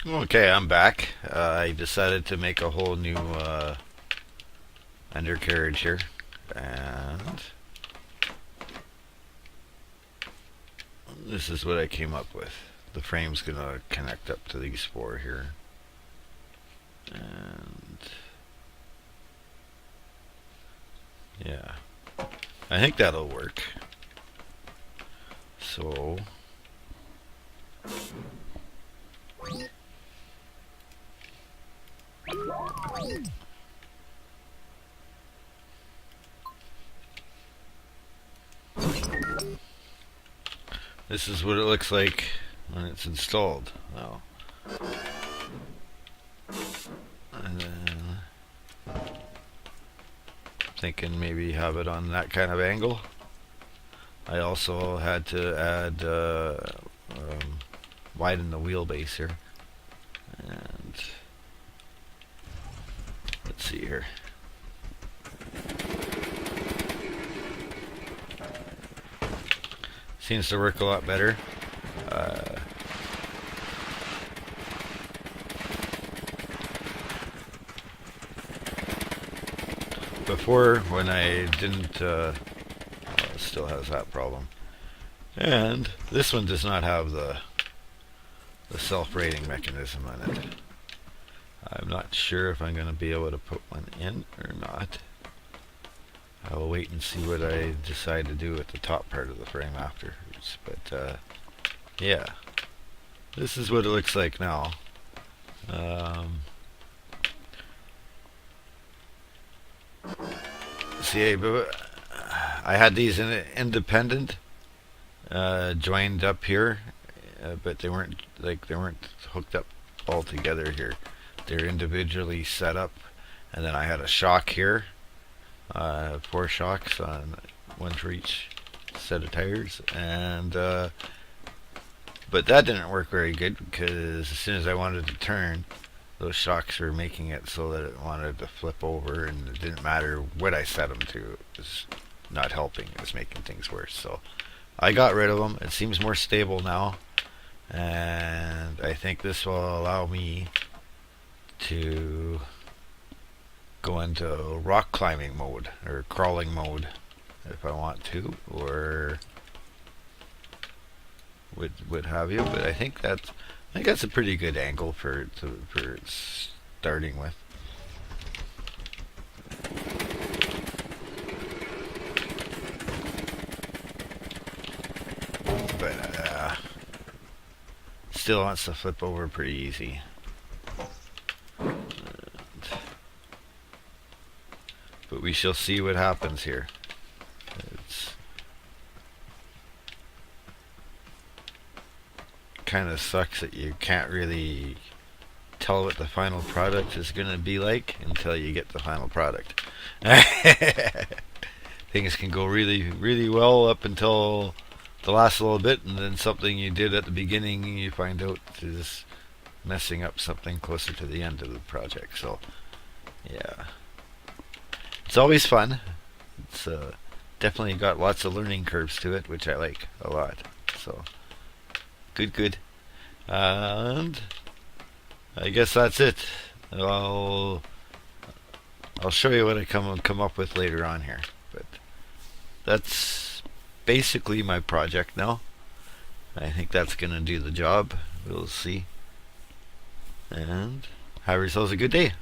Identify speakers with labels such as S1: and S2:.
S1: Okay, I'm back. I decided to make a whole new undercarriage here, and this is what I came up with. The frame's gonna connect up to these four here, and yeah, I think that'll work. So this is what it looks like when it's installed. Now, and then thinking maybe have it on that kind of angle. I also had to add widen the wheelbase here, and let's see here. Seems to work a lot better. Before, when I didn't, it still has that problem. And this one does not have the self-rating mechanism on it. I'm not sure if I'm going to be able to put one in or not. I will wait and see what I decide to do with the top part of the frame afterwards. But yeah, this is what it looks like now. See, I had these independent joined up here, but they weren't hooked up all together here. They're individually set up, and then I had a shock here, 4 shocks on one for each set of tires, and but that didn't work very good because as soon as I wanted to turn, those shocks were making it so that it wanted to flip over, and it didn't matter what I set them to. It was not helping. It was making things worse. So I got rid of them. It seems more stable now, and I think this will allow me to go into rock climbing mode or crawling mode if I want to, or would have you. But I think that's a pretty good angle for starting with. But still wants to flip over pretty easy. But we shall see what happens here. It's kind of sucks that you can't really tell what the final product is going to be like until you get the final product. Things can go really, really well up until the last little bit, and then something you did at the beginning you find out is messing up something closer to the end of the project. So, yeah. It's always fun. It's definitely got lots of learning curves to it, which I like a lot. So, good. And I guess that's it. I'll show you what I come up with later on here. But that's basically my project now. I think that's gonna do the job. We'll see. And have yourselves a good day.